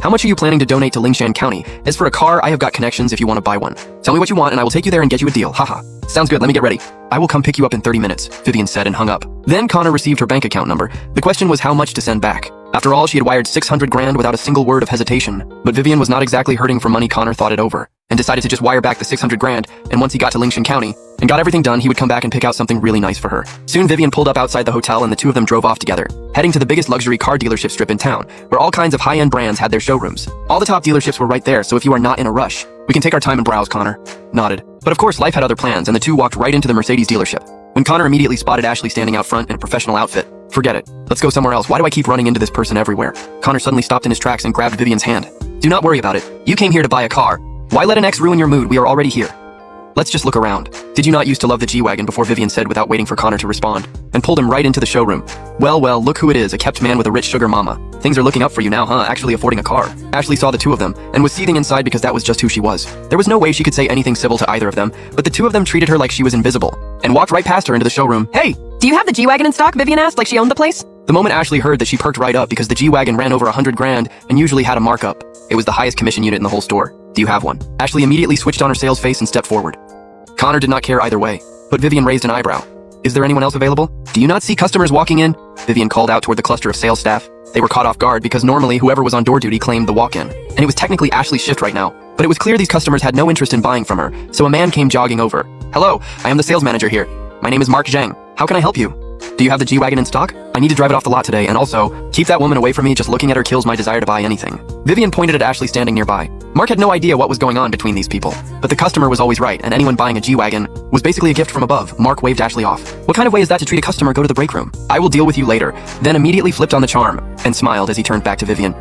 How much are you planning to donate to Lingshan County? As for a car, I have got connections if you want to buy one. Tell me what you want and I will take you there and get you a deal. Haha. Sounds good, let me get ready. I will come pick you up in 30 minutes, Vivian said and hung up. Then Connor received her bank account number. The question was how much to send back. After all, she had wired 600 grand without a single word of hesitation. But Vivian was not exactly hurting for money. Connor thought it over and decided to just wire back the 600 grand, and once he got to Lingshan County and got everything done, he would come back and pick out something really nice for her. Soon Vivian pulled up outside the hotel and the two of them drove off together, heading to the biggest luxury car dealership strip in town, where all kinds of high-end brands had their showrooms. All the top dealerships were right there, so if you are not in a rush, we can take our time and browse. Connor nodded. But of course, life had other plans, and the two walked right into the Mercedes dealership. When Connor immediately spotted Ashley standing out front in a professional outfit, forget it. Let's go somewhere else. Why do I keep running into this person everywhere? Connor suddenly stopped in his tracks and grabbed Vivian's hand. Do not worry about it. You came here to buy a car. Why let an ex ruin your mood? We are already here. Let's just look around. Did you not used to love the G-Wagon? Before Vivian said without waiting for Connor to respond, and pulled him right into the showroom. Well, look who it is, a kept man with a rich sugar mama. Things are looking up for you now, huh? Actually affording a car. Ashley saw the two of them, and was seething inside because that was just who she was. There was no way she could say anything civil to either of them, but the two of them treated her like she was invisible, and walked right past her into the showroom. Hey! Do you have the G-Wagon in stock? Vivian asked like she owned the place. The moment Ashley heard that, she perked right up because the G-Wagon ran over 100 grand and usually had a markup. It was the highest commission unit in the whole store. Do you have one? Ashley immediately switched on her sales face and stepped forward. Connor did not care either way, but Vivian raised an eyebrow. Is there anyone else available? Do you not see customers walking in? Vivian called out toward the cluster of sales staff. They were caught off guard because normally whoever was on door duty claimed the walk-in, and it was technically Ashley's shift right now. But it was clear these customers had no interest in buying from her, so a man came jogging over. Hello, I am the sales manager here. My name is Mark Zhang. How can I help you? Do you have the G-Wagon in stock? I need to drive it off the lot today, and also, keep that woman away from me. Just looking at her kills my desire to buy anything. Vivian pointed at Ashley standing nearby. Mark had no idea what was going on between these people, but the customer was always right, and anyone buying a G-Wagon was basically a gift from above. Mark waved Ashley off. What kind of way is that to treat a customer? Go to the break room. I will deal with you later. Then immediately flipped on the charm, and smiled as he turned back to Vivian.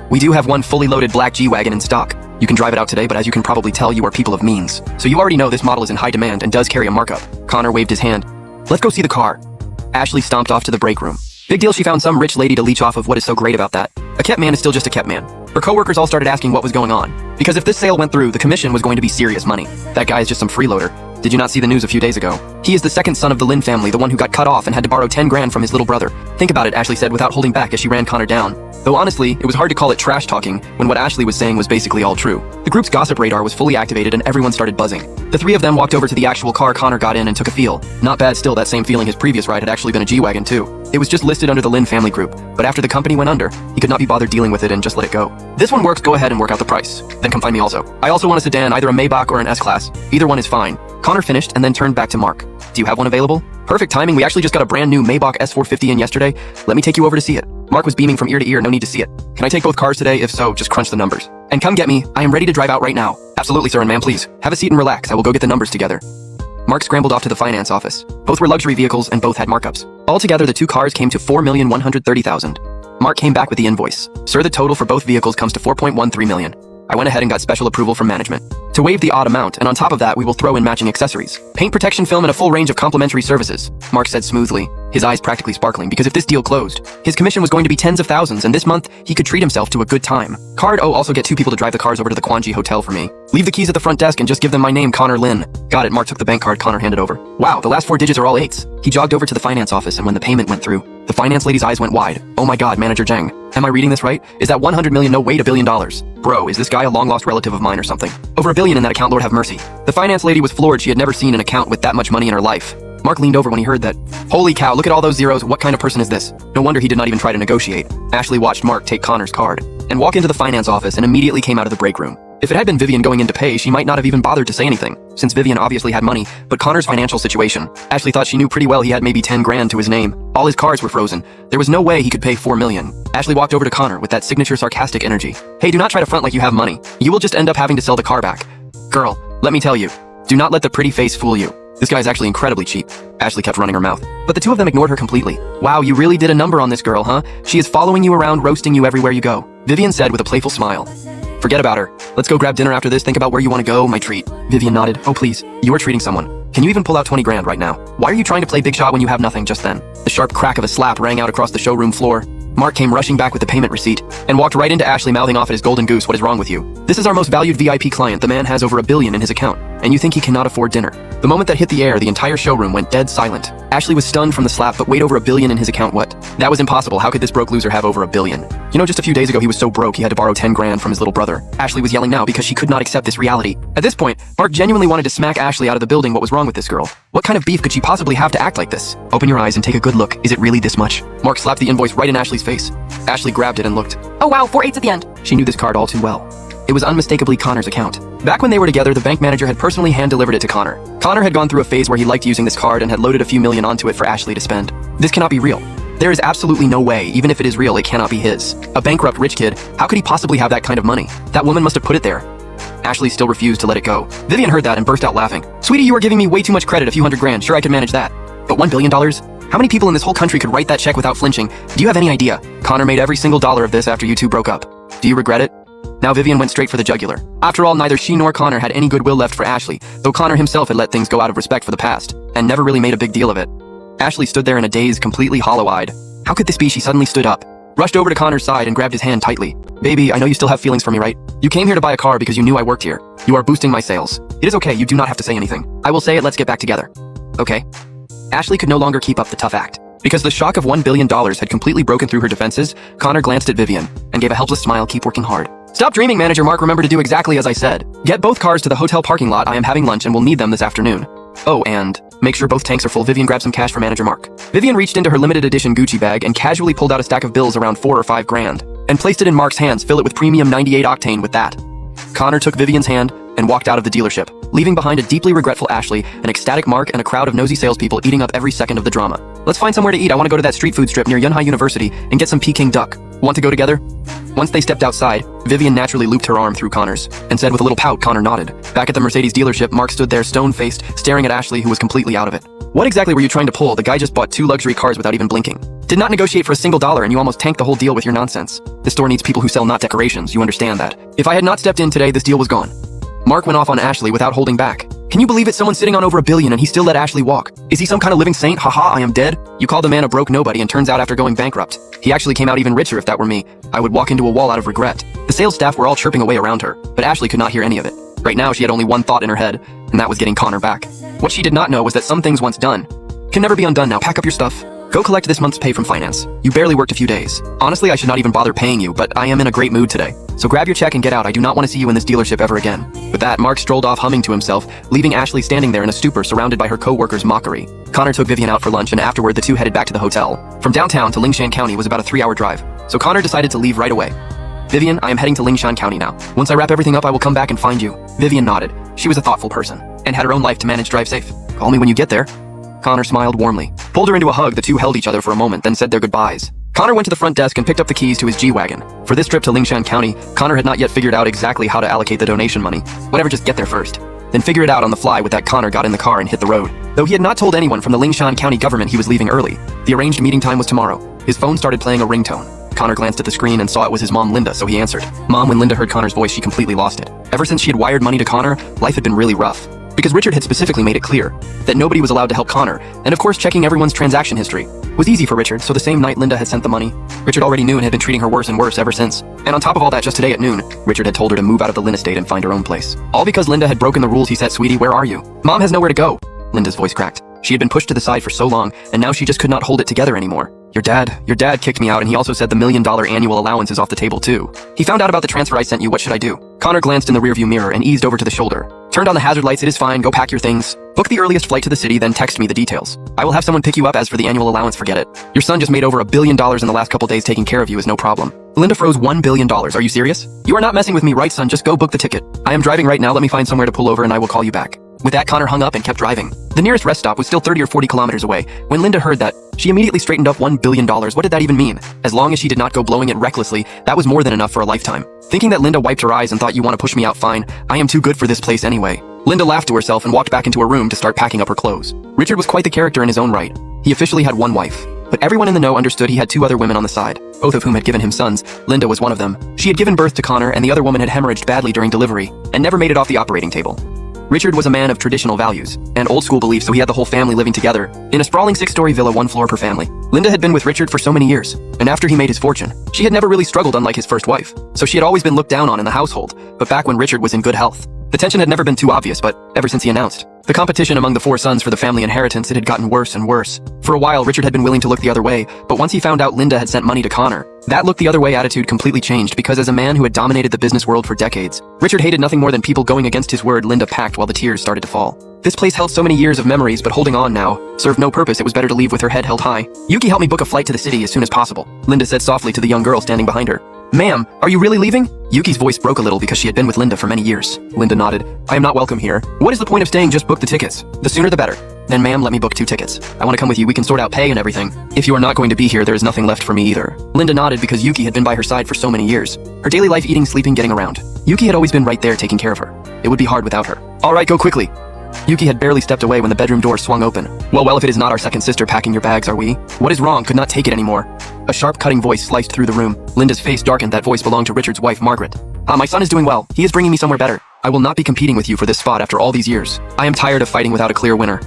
We do have one fully loaded black G-Wagon in stock. You can drive it out today, but as you can probably tell, you are people of means. So you already know this model is in high demand and does carry a markup. Connor waved his hand. Let's go see the car. Ashley stomped off to the break room. Big deal, she found some rich lady to leech off of. What is so great about that? A kept man is still just a kept man. Her coworkers all started asking what was going on, because if this sale went through, the commission was going to be serious money. That guy is just some freeloader. Did you not see the news a few days ago? He is the second son of the Lin family, the one who got cut off and had to borrow 10 grand from his little brother. Think about it, Ashley said without holding back as she ran Connor down. Though honestly, it was hard to call it trash talking when what Ashley was saying was basically all true. The group's gossip radar was fully activated and everyone started buzzing. The three of them walked over to the actual car. Connor got in and took a feel. Not bad still, that same feeling his previous ride had actually been a G-Wagon too. It was just listed under the Lin family group, but after the company went under, he could not be bothered dealing with it and just let it go. This one works, go ahead and work out the price. Then come find me also. I also want a sedan, either a Maybach or an S-Class. Either one is fine. Connor finished and then turned back to Mark. Do you have one available? Perfect timing, we actually just got a brand new Maybach S450 in yesterday. Let me take you over to see it. Mark was beaming from ear to ear, no need to see it. Can I take both cars today? If so, just crunch the numbers. And come get me, I am ready to drive out right now. Absolutely, sir and ma'am, please. Have a seat and relax, I will go get the numbers together. Mark scrambled off to the finance office. Both were luxury vehicles and both had markups. Altogether, the two cars came to $4,130,000. Mark came back with the invoice. Sir, the total for both vehicles comes to $4.13 million. I went ahead and got special approval from management to waive the odd amount, and on top of that, we will throw in matching accessories, paint protection film, and a full range of complimentary services, Mark said smoothly, his eyes practically sparkling, because if this deal closed, his commission was going to be tens of thousands, and this month, he could treat himself to a good time. Card, oh, also get two people to drive the cars over to the Kwanji Hotel for me. Leave the keys at the front desk and just give them my name, Connor Lin. Got it, Mark took the bank card Connor handed over. Wow, the last 4 digits are all 8s. He jogged over to the finance office, and when the payment went through, the finance lady's eyes went wide. Oh my god, Manager Zhang. Am I reading this right? Is that 100 million? No, wait, $1 billion. Bro, is this guy a long-lost relative of mine or something? Over $1 billion in that account, Lord have mercy. The finance lady was floored. She had never seen an account with that much money in her life. Mark leaned over when he heard that. Holy cow, look at all those zeros. What kind of person is this? No wonder he did not even try to negotiate. Ashley watched Mark take Connor's card and walk into the finance office and immediately came out of the break room. If it had been Vivian going in to pay, she might not have even bothered to say anything, since Vivian obviously had money, but Connor's financial situation. Ashley thought she knew pretty well he had maybe 10 grand to his name. All his cards were frozen. There was no way he could pay $4 million. Ashley walked over to Connor with that signature sarcastic energy. Hey, do not try to front like you have money. You will just end up having to sell the car back. Girl, let me tell you, do not let the pretty face fool you. This guy is actually incredibly cheap. Ashley kept running her mouth, but the two of them ignored her completely. Wow, you really did a number on this girl, huh? She is following you around, roasting you everywhere you go, Vivian said with a playful smile. Forget about her. Let's go grab dinner after this. Think about where you want to go, my treat. Vivian nodded. Oh please, you are treating someone. Can you even pull out 20 grand right now? Why are you trying to play big shot when you have nothing? Just then, the sharp crack of a slap rang out across the showroom floor. Mark came rushing back with the payment receipt and walked right into Ashley, mouthing off at his golden goose. What is wrong with you? This is our most valued VIP client. The man has over $1 billion in his account. and you think he cannot afford dinner. The moment that hit the air, the entire showroom went dead silent. Ashley was stunned from the slap, but weighed over $1 billion in his account. What? That was impossible. How could this broke loser have over $1 billion? You know, just a few days ago he was so broke he had to borrow 10 grand from his little brother. Ashley was yelling now because she could not accept this reality. At this point, Mark genuinely wanted to smack Ashley out of the building. What was wrong with this girl? What kind of beef could she possibly have to act like this? Open your eyes and take a good look. Is it really this much? Mark slapped the invoice right in Ashley's face. Ashley grabbed it and looked. Oh wow, 4 8s at the end. She knew this card all too well. It was unmistakably Connor's account. Back when they were together, the bank manager had personally hand-delivered it to Connor. Connor had gone through a phase where he liked using this card and had loaded a few million onto it for Ashley to spend. This cannot be real. There is absolutely no way, even if it is real, it cannot be his. A bankrupt rich kid, how could he possibly have that kind of money? That woman must have put it there. Ashley still refused to let it go. Vivian heard that and burst out laughing. Sweetie, you are giving me way too much credit, a few $100 grand. Sure, I could manage that. But $1 billion? How many people in this whole country could write that check without flinching? Do you have any idea? Connor made every single dollar of this after you two broke up. Do you regret it? Now Vivian went straight for the jugular. After all, neither she nor Connor had any goodwill left for Ashley, though Connor himself had let things go out of respect for the past, and never really made a big deal of it. Ashley stood there in a daze, completely hollow-eyed. How could this be? She suddenly stood up, rushed over to Connor's side and grabbed his hand tightly. Baby, I know you still have feelings for me, right? You came here to buy a car because you knew I worked here. You are boosting my sales. It is okay, you do not have to say anything. I will say it, let's get back together. Okay? Ashley could no longer keep up the tough act. Because the shock of $1 billion had completely broken through her defenses, Connor glanced at Vivian and gave a helpless smile. Keep working hard. Stop dreaming, Manager Mark. Remember to do exactly as I said. Get both cars to the hotel parking lot. I am having lunch and will need them this afternoon. Oh, and make sure both tanks are full. Vivian grabbed some cash for Manager Mark. Vivian reached into her limited edition Gucci bag and casually pulled out a stack of bills around 4 or 5 grand and placed it in Mark's hands. Fill it with premium 98 octane with that. Connor took Vivian's hand and walked out of the dealership, leaving behind a deeply regretful Ashley, an ecstatic Mark, and a crowd of nosy salespeople eating up every second of the drama. Let's find somewhere to eat. I want to go to that street food strip near Yunhai University and get some Peking duck. Want to go together? Once they stepped outside, Vivian naturally looped her arm through Connor's and said with a little pout. Connor nodded. Back at the Mercedes dealership, Mark stood there stone-faced, staring at Ashley, who was completely out of it. What exactly were you trying to pull? The guy just bought 2 luxury cars without even blinking. Did not negotiate for a single dollar, and you almost tanked the whole deal with your nonsense. This store needs people who sell, not decorations. You understand that. If I had not stepped in today, this deal was gone. Mark went off on Ashley without holding back. Can you believe it? Someone sitting on over $1 billion and he still let Ashley walk. Is he some kind of living saint? Haha, I am dead. You call the man a broke nobody, and turns out after going bankrupt, he actually came out even richer. If that were me, I would walk into a wall out of regret. The sales staff were all chirping away around her, but Ashley could not hear any of it. Right now, she had only one thought in her head, and that was getting Connor back. What she did not know was that some things once done can never be undone. Now pack up your stuff. Go collect this month's pay from finance. You barely worked a few days. Honestly, I should not even bother paying you, but I am in a great mood today. So grab your check and get out. I do not want to see you in this dealership ever again. With that, Mark strolled off humming to himself, leaving Ashley standing there in a stupor surrounded by her co-workers' mockery. Connor took Vivian out for lunch, and afterward the two headed back to the hotel. From downtown to Lingshan County was about a 3-hour drive, so Connor decided to leave right away. Vivian, I am heading to Lingshan County now. Once I wrap everything up, I will come back and find you. Vivian nodded. She was a thoughtful person, and had her own life to manage. Drive safe. Call me when you get there. Connor smiled warmly, pulled her into a hug. The two held each other for a moment, then said their goodbyes. Connor went to the front desk and picked up the keys to his G-Wagon. For this trip to Lingshan County, Connor had not yet figured out exactly how to allocate the donation money. Whatever, just get there first. Then figure it out on the fly. With that, Connor got in the car and hit the road. Though he had not told anyone from the Lingshan County government he was leaving early, the arranged meeting time was tomorrow. His phone started playing a ringtone. Connor glanced at the screen and saw it was his mom, Linda, so he answered. Mom, when Linda heard Connor's voice, she completely lost it. Ever since she had wired money to Connor, life had been really rough. Because Richard had specifically made it clear that nobody was allowed to help Connor, and of course checking everyone's transaction history was easy for Richard, so the same night Linda had sent the money, Richard already knew and had been treating her worse and worse ever since. And on top of all that, just today at noon, Richard had told her to move out of the Lynn estate and find her own place. All because Linda had broken the rules. He said, "Sweetie, where are you? Mom has nowhere to go." Linda's voice cracked. She had been pushed to the side for so long, and now she just could not hold it together anymore. Your dad kicked me out, and he also said the $1 million annual allowance is off the table too. He found out about the transfer I sent you. What should I do? Connor glanced in the rearview mirror and eased over to the shoulder. Turned on the hazard lights. It is fine. Go pack your things. Book the earliest flight to the city, then text me the details. I will have someone pick you up. As for the annual allowance, forget it. Your son just made over $1 billion in the last couple days. Taking care of you is no problem. Linda froze. $1 billion. Are you serious? You are not messing with me, right, son? Just go book the ticket. I am driving right now. Let me find somewhere to pull over and I will call you back. With that, Connor hung up and kept driving. The nearest rest stop was still 30 or 40 kilometers away. When Linda heard that, she immediately straightened up. $1 billion. What did that even mean? As long as she did not go blowing it recklessly, that was more than enough for a lifetime. Thinking that Linda wiped her eyes and thought, you want to push me out? Fine. I am too good for this place anyway. Linda laughed to herself and walked back into her room to start packing up her clothes. Richard was quite the character in his own right. He officially had one wife, but everyone in the know understood he had 2 other women on the side, both of whom had given him sons. Linda was one of them. She had given birth to Connor, and the other woman had hemorrhaged badly during delivery and never made it off the operating table. Richard was a man of traditional values and old school beliefs, so he had the whole family living together in a sprawling 6-story villa, 1 floor per family. Linda had been with Richard for so many years, and after he made his fortune, she had never really struggled, unlike his first wife. So she had always been looked down on in the household, but back when Richard was in good health, the tension had never been too obvious, but ever since he announced. The competition among the 4 sons for the family inheritance, it had gotten worse and worse. For a while, Richard had been willing to look the other way, but once he found out Linda had sent money to Connor, that look the other way attitude completely changed because as a man who had dominated the business world for decades, Richard hated nothing more than people going against his word. Linda packed while the tears started to fall. This place held so many years of memories, but holding on now served no purpose. It was better to leave with her head held high. Yuki, help me book a flight to the city as soon as possible, Linda said softly to the young girl standing behind her. Ma'am, are you really leaving? Yuki's voice broke a little because she had been with Linda for many years. Linda nodded. I am not welcome here. What is the point of staying? Just book the tickets. The sooner the better. Then ma'am, let me book 2 tickets. I want to come with you. We can sort out pay and everything. If you are not going to be here, there is nothing left for me either. Linda nodded because Yuki had been by her side for so many years. Her daily life, eating, sleeping, getting around. Yuki had always been right there taking care of her. It would be hard without her. All right, go quickly. Yuki had barely stepped away when the bedroom door swung open. Well, if it is not our second sister packing your bags, are we? What is wrong? Could not take it anymore. A sharp, cutting voice sliced through the room. Linda's face darkened. That voice belonged to Richard's wife, Margaret. My son is doing well. He is bringing me somewhere better. I will not be competing with you for this spot after all these years. I am tired of fighting without a clear winner.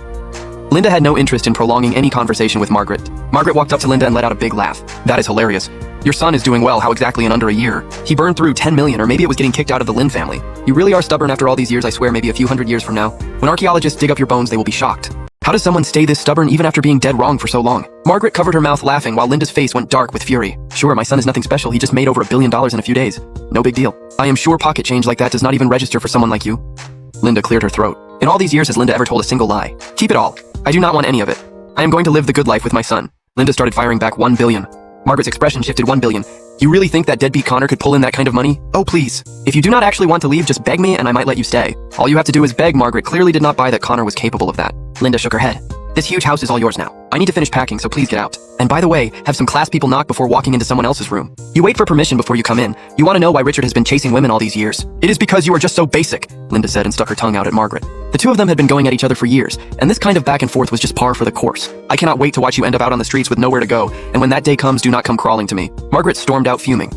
Linda had no interest in prolonging any conversation with Margaret. Margaret walked up to Linda and let out a big laugh. That is hilarious. Your son is doing well. How exactly in under a year? He burned through 10 million, or maybe it was getting kicked out of the Lin family. You really are stubborn after all these years. I swear maybe a few hundred years from now, when archaeologists dig up your bones, they will be shocked. How does someone stay this stubborn even after being dead wrong for so long? Margaret covered her mouth laughing while Linda's face went dark with fury. Sure, my son is nothing special. He just made over $1 billion in a few days. No big deal. I am sure pocket change like that does not even register for someone like you. Linda cleared her throat. In all these years, has Linda ever told a single lie? Keep it all. I do not want any of it. I am going to live the good life with my son. Linda started firing back. 1 billion. Margaret's expression shifted. 1 billion. You really think that deadbeat Connor could pull in that kind of money? Oh, please. If you do not actually want to leave, just beg me and I might let you stay. All you have to do is beg. Margaret clearly did not buy that Connor was capable of that. Linda shook her head. This huge house is all yours now. I need to finish packing, so please get out. And by the way, have some class people knock before walking into someone else's room. You wait for permission before you come in. You want to know why Richard has been chasing women all these years? It is because you are just so basic, Linda said and stuck her tongue out at Margaret. The two of them had been going at each other for years, and this kind of back and forth was just par for the course. I cannot wait to watch you end up out on the streets with nowhere to go, and when that day comes, do not come crawling to me. Margaret stormed out fuming.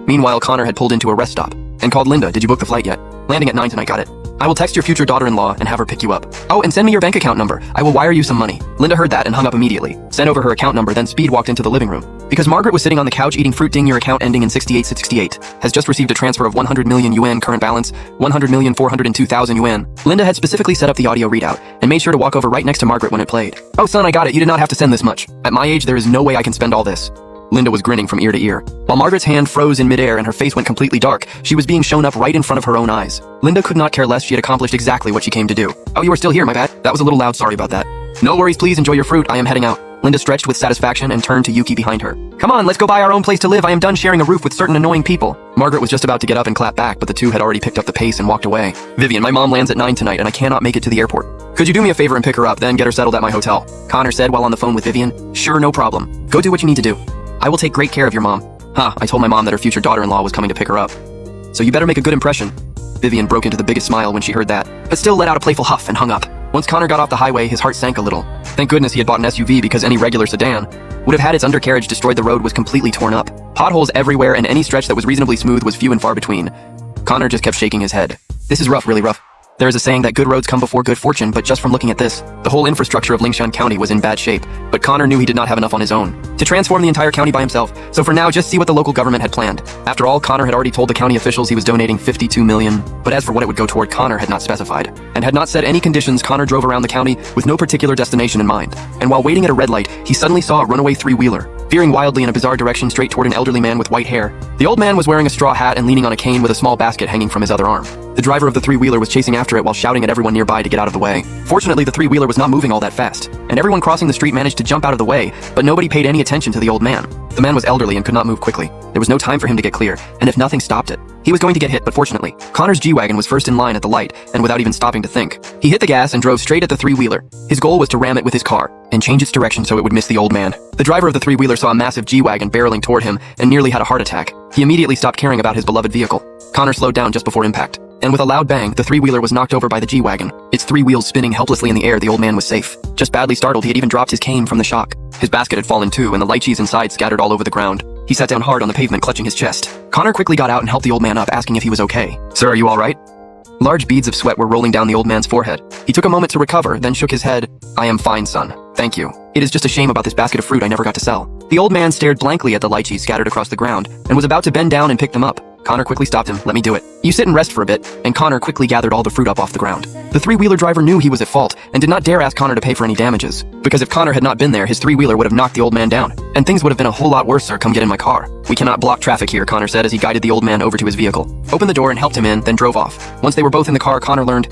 Meanwhile, Connor had pulled into a rest stop and called Linda. Did you book the flight yet? Landing at 9 tonight, got it. I will text your future daughter-in-law and have her pick you up. Oh, and send me your bank account number. I will wire you some money. Linda heard that and hung up immediately. Sent over her account number, then speed walked into the living room. Because Margaret was sitting on the couch eating fruit. Ding, your account ending in 6868 has just received a transfer of 100 million yuan, current balance 100,402,000 yuan. Linda had specifically set up the audio readout and made sure to walk over right next to Margaret when it played. Oh son, I got it. You did not have to send this much. At my age, there is no way I can spend all this. Linda was grinning from ear to ear. While Margaret's hand froze in midair and her face went completely dark, she was being shown up right in front of her own eyes. Linda could not care less. She had accomplished exactly what she came to do. Oh, you are still here, my bad. That was a little loud, sorry about that. No worries, please enjoy your fruit. I am heading out. Linda stretched with satisfaction and turned to Yuki behind her. Come on, let's go buy our own place to live. I am done sharing a roof with certain annoying people. Margaret was just about to get up and clap back, but the two had already picked up the pace and walked away. Vivian, my mom lands at 9 tonight and I cannot make it to the airport. Could you do me a favor and pick her up, then get her settled at my hotel? Connor said while on the phone with Vivian. Sure, no problem. Go do what you need to do. I will take great care of your mom. I told my mom that her future daughter-in-law was coming to pick her up. So you better make a good impression. Vivian broke into the biggest smile when she heard that, but still let out a playful huff and hung up. Once Connor got off the highway, his heart sank a little. Thank goodness he had bought an SUV because any regular sedan would have had its undercarriage destroyed. The road was completely torn up. Potholes everywhere and any stretch that was reasonably smooth was few and far between. Connor just kept shaking his head. This is rough, really rough. There is a saying that good roads come before good fortune, but just from looking at this, the whole infrastructure of Lingshan County was in bad shape, but Connor knew he did not have enough on his own to transform the entire county by himself, so for now just see what the local government had planned. After all, Connor had already told the county officials he was donating 52 million, but as for what it would go toward, Connor had not specified, and had not set any conditions. Connor drove around the county with no particular destination in mind, and while waiting at a red light, he suddenly saw a runaway three-wheeler, veering wildly in a bizarre direction straight toward an elderly man with white hair. The old man was wearing a straw hat and leaning on a cane with a small basket hanging from his other arm. The driver of the three-wheeler was chasing after it while shouting at everyone nearby to get out of the way. Fortunately, the three-wheeler was not moving all that fast, and everyone crossing the street managed to jump out of the way, but nobody paid any attention to the old man. The man was elderly and could not move quickly. There was no time for him to get clear, and if nothing stopped it, he was going to get hit. But fortunately, Connor's G-Wagon was first in line at the light, and without even stopping to think, he hit the gas and drove straight at the three-wheeler. His goal was to ram it with his car and change its direction so it would miss the old man. The driver of the three-wheeler saw a massive G-Wagon barreling toward him and nearly had a heart attack. He immediately stopped caring about his beloved vehicle. Connor slowed down just before impact, and with a loud bang, the three-wheeler was knocked over by the G-Wagon. Its three wheels spinning helplessly in the air. The old man was safe. Just badly startled, he had even dropped his cane from the shock. His basket had fallen too, and the lychees inside scattered all over the ground. He sat down hard on the pavement, clutching his chest. Connor quickly got out and helped the old man up, asking if he was okay. Sir, are you all right? Large beads of sweat were rolling down the old man's forehead. He took a moment to recover, then shook his head. I am fine, son. Thank you. It is just a shame about this basket of fruit I never got to sell. The old man stared blankly at the lychees scattered across the ground and was about to bend down and pick them up. Connor quickly stopped him. Let me do it. You sit and rest for a bit, and Connor quickly gathered all the fruit up off the ground. The three-wheeler driver knew he was at fault and did not dare ask Connor to pay for any damages, because if Connor had not been there, his three-wheeler would have knocked the old man down, and things would have been a whole lot worse. Sir, come get in my car. We cannot block traffic here, Connor said as he guided the old man over to his vehicle, opened the door and helped him in, then drove off. Once they were both in the car, Connor learned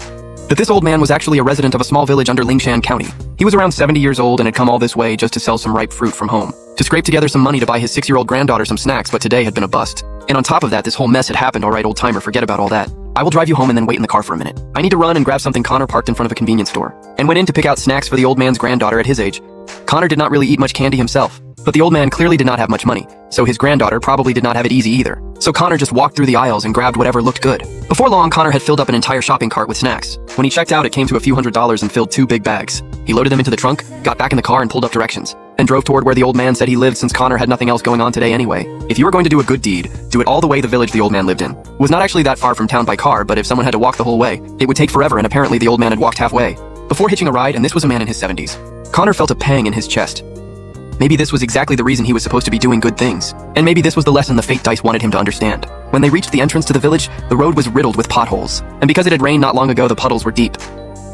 that this old man was actually a resident of a small village under Lingshan County. He was around 70 years old and had come all this way just to sell some ripe fruit from home, to scrape together some money to buy his 6-year-old granddaughter some snacks, but today had been a bust. And on top of that, this whole mess had happened. Alright, old timer, forget about all that. I will drive you home and then wait in the car for a minute. I need to run and grab something. Connor parked in front of a convenience store and went in to pick out snacks for the old man's granddaughter. At his age, Connor did not really eat much candy himself, but the old man clearly did not have much money, so his granddaughter probably did not have it easy either. So Connor just walked through the aisles and grabbed whatever looked good. Before long, Connor had filled up an entire shopping cart with snacks. When he checked out, it came to a few $100s and filled 2 big bags. He loaded them into the trunk, got back in the car and pulled up directions, and drove toward where the old man said he lived, since Connor had nothing else going on today anyway. If you were going to do a good deed, do it all the way. The village the old man lived in was not actually that far from town by car, but if someone had to walk the whole way, it would take forever, and apparently the old man had walked halfway before hitching a ride, and this was a man in his 70s. Connor felt a pang in his chest. Maybe this was exactly the reason he was supposed to be doing good things, and maybe this was the lesson the fate dice wanted him to understand. When they reached the entrance to the village, the road was riddled with potholes, and because it had rained not long ago, the puddles were deep.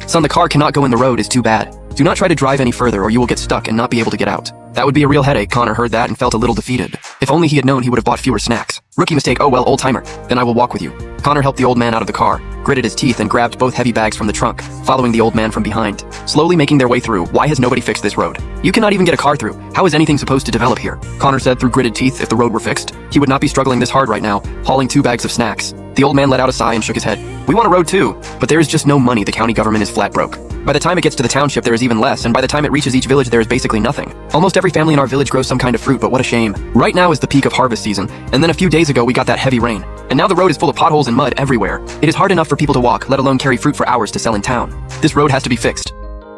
Son, the car cannot go in the road, is too bad. Do not try to drive any further or you will get stuck and not be able to get out. That would be a real headache. Connor heard that and felt a little defeated. If only he had known, he would have bought fewer snacks. Rookie mistake. Oh well, old timer. Then I will walk with you. Connor helped the old man out of the car, gritted his teeth and grabbed both heavy bags from the trunk, following the old man from behind, slowly making their way through. Why has nobody fixed this road? You cannot even get a car through. How is anything supposed to develop here? Connor said through gritted teeth. If the road were fixed, he would not be struggling this hard right now, hauling 2 bags of snacks. The old man let out a sigh and shook his head. We want a road too, but there is just no money. The county government is flat broke. By the time it gets to the township, there is even less, and by the time it reaches each village, there is basically nothing. Almost every family in our village grows some kind of fruit, but what a shame. Right now is the peak of harvest season, and then a few days ago we got that heavy rain, and now the road is full of potholes and mud everywhere. It is hard enough for people to walk, let alone carry fruit for hours to sell in town. This road has to be fixed.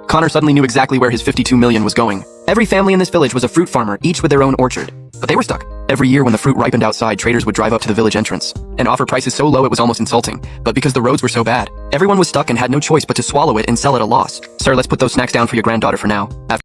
Connor suddenly knew exactly where his 52 million was going. Every family in this village was a fruit farmer, each with their own orchard. But they were stuck. Every year when the fruit ripened outside, traders would drive up to the village entrance and offer prices so low it was almost insulting. But because the roads were so bad, everyone was stuck and had no choice but to swallow it and sell at a loss. Sir, let's put those snacks down for your granddaughter for now.